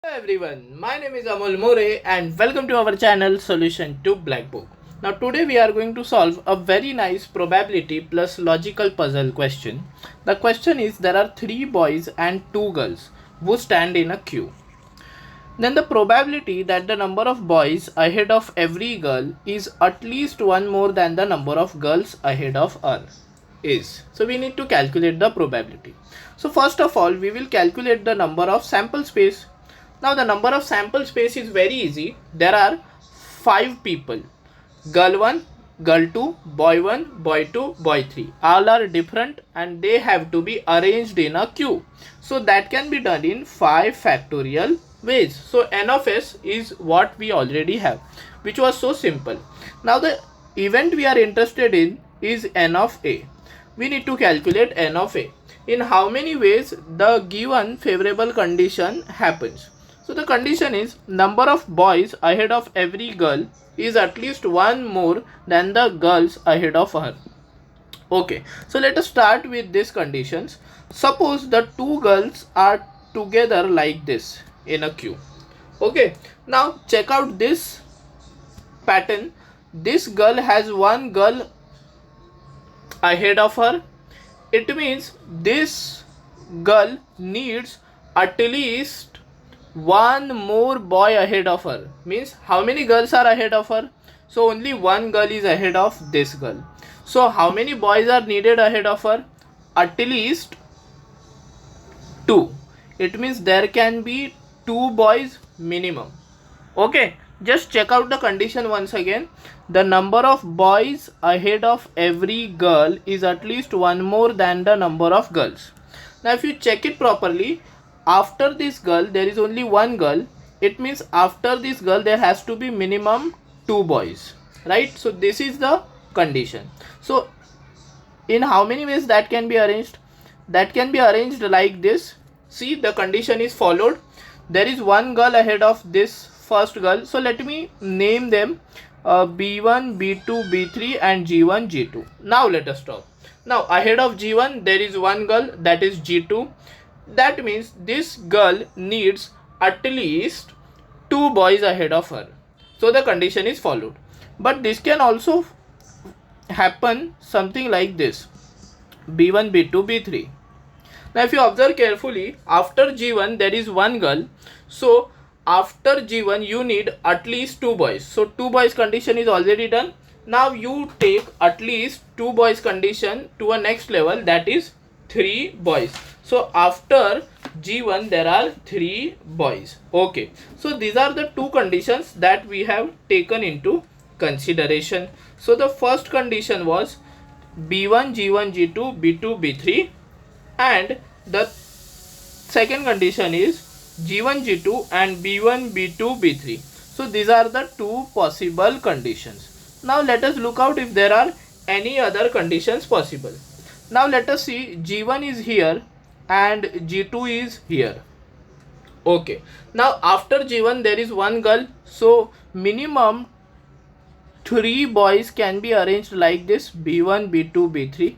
Hello everyone, my name is Amol More and welcome to our channel Solution to Black Book. Now today we are going to solve a very nice probability plus logical puzzle question. The question is there are 3 boys and 2 girls who stand in a queue. Then the probability that the number of boys ahead of every girl is at least one more than the number of girls ahead of her is. So we need to calculate the probability. So first of all we will calculate the number of sample space. Now the number of sample space is very easy. There are 5 people. Girl 1, girl 2, boy 1, boy 2, boy 3. All are different and they have to be arranged in a queue. So that can be done in 5 factorial ways. So n of s is what we already have, which was so simple. Now the event we are interested in is n of a. We need to calculate n of a. In how many ways the given favorable condition happens. So the condition is number of boys ahead of every girl is at least one more than the girls ahead of her. Okay, so let us start with these conditions. Suppose the two girls are together like this in a queue. Okay, now check out this pattern. This girl has one girl ahead of her. It means this girl needs at least one more boy ahead of her. Means how many girls are ahead of her? So only one girl is ahead of this girl. So how many boys are needed ahead of her? At least 2. It means there can be 2 boys minimum. Okay, just check out the condition once again. The number of boys ahead of every girl is at least one more than the number of girls. Now if you check it properly, after this girl there is only one girl. It means after this girl there has to be minimum 2 boys, right? So this is the condition. So in how many ways that can be arranged? That can be arranged like this. See, the condition is followed. There is one girl ahead of this first girl. So let me name them B1, B2, B3 and G1, G2. Now let us talk. Now ahead of G1 there is one girl, that is G2. That means this girl needs at least 2 boys ahead of her. So the condition is followed. But this can also happen something like this: B1, B2, B3. Now if you observe carefully, after G1 there is one girl. So after G1 you need at least 2 boys. So 2 boys condition is already done. Now you take at least 2 boys condition to a next level, that is 3 boys. So after G1 there are 3 boys. Okay, so these are the 2 conditions that we have taken into consideration. So the first condition was B1, G1, G2, B2, B3, and the second condition is G1, G2 and B1, B2, B3. So these are the 2 possible conditions. Now let us look out if there are any other conditions possible. Now let us see, G1 is here and G2 is here. Okay, now after G1 there is one girl. So minimum 3 boys can be arranged like this: B1, B2, B3.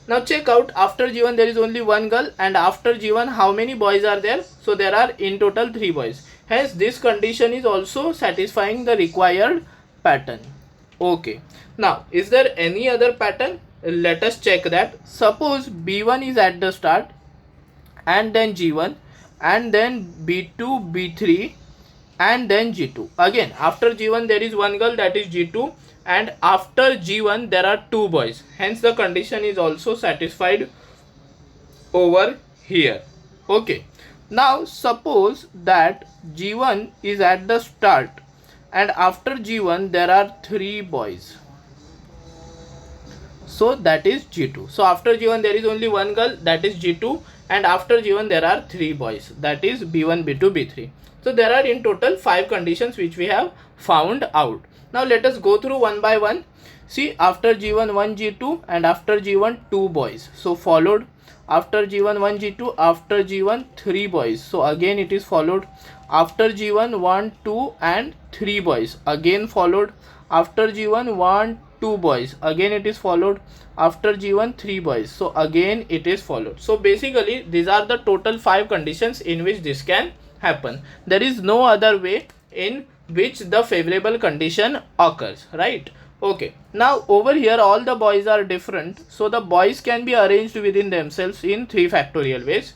Now check out, after G1 there is only one girl, and after G1 how many boys are there? So there are in total 3 boys. Hence this condition is also satisfying the required pattern. Okay, now is there any other pattern? Let us check that. Suppose B1 is at the start and then G1 and then B2, B3 and then G2. Again after G1 there is one girl, that is G2, and after G1 there are 2 boys. Hence the condition is also satisfied over here. Okay, now suppose that G1 is at the start and after G1 there are 3 boys. So that is G2. So after G1 there is only one girl, that is G2, and after G1 there are 3 boys, that is B1, B2, B3. So there are in total 5 conditions which we have found out. Now let us go through one by one. See, after G1 1 G2 and after G1 2 boys. So followed. After G1 1 G2, after G1 3 boys. So again it is followed. After G1 1 2 and 3 boys. Again followed. After G1 1 2 boys. Again it is followed. After G1 3 boys. So again it is followed. So basically these are the total 5 conditions in which this can happen. There is no other way in which the favorable condition occurs, right? Okay, now over here all the boys are different, so the boys can be arranged within themselves in 3 factorial ways,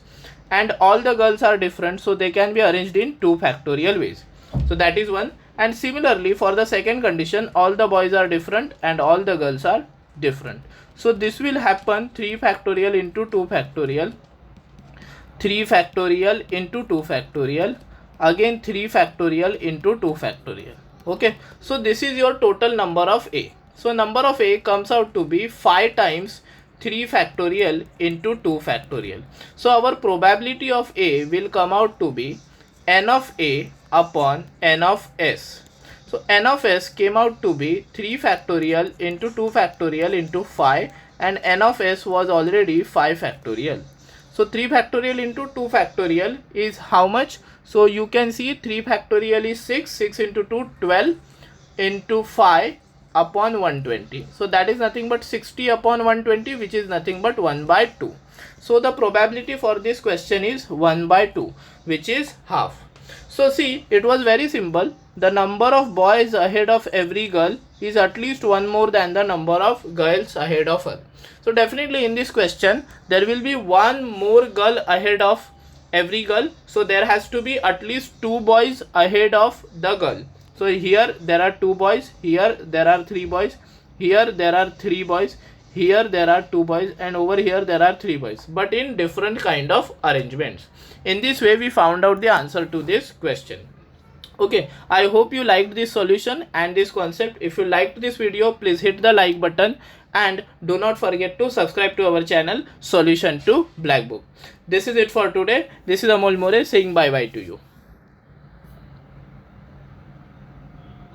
and all the girls are different, so they can be arranged in 2 factorial ways. So that is one. And similarly for the second condition, all the boys are different and all the girls are different. So this will happen 3 factorial into 2 factorial, 3 factorial into 2 factorial, again 3 factorial into 2 factorial. Okay, so this is your total number of A. So number of A comes out to be 5 times 3 factorial into 2 factorial. So our probability of A will come out to be n of A upon n of S. So n of S came out to be 3 factorial into 2 factorial into 5, and n of S was already 5 factorial. So 3 factorial into 2 factorial is how much? So you can see 3 factorial is 6, 6 into 2, 12 into 5 upon 120. So that is nothing but 60 upon 120, which is nothing but 1 by 2. So the probability for this question is 1 by 2, which is half. So see, it was very simple. The number of boys ahead of every girl is at least one more than the number of girls ahead of her. So definitely in this question, there will be one more girl ahead of every girl. So there has to be at least 2 boys ahead of the girl. So here there are 2 boys, here there are 3 boys, here there are 3 boys, here there are 2 boys, and over here there are 3 boys, but in different kind of arrangements. In this way we found out the answer to this question. Okay, I hope you liked this solution and this concept. If you liked this video, please hit the like button and do not forget to subscribe to our channel Solution to Black Book. This is it for today. This is Amol More saying bye bye to you.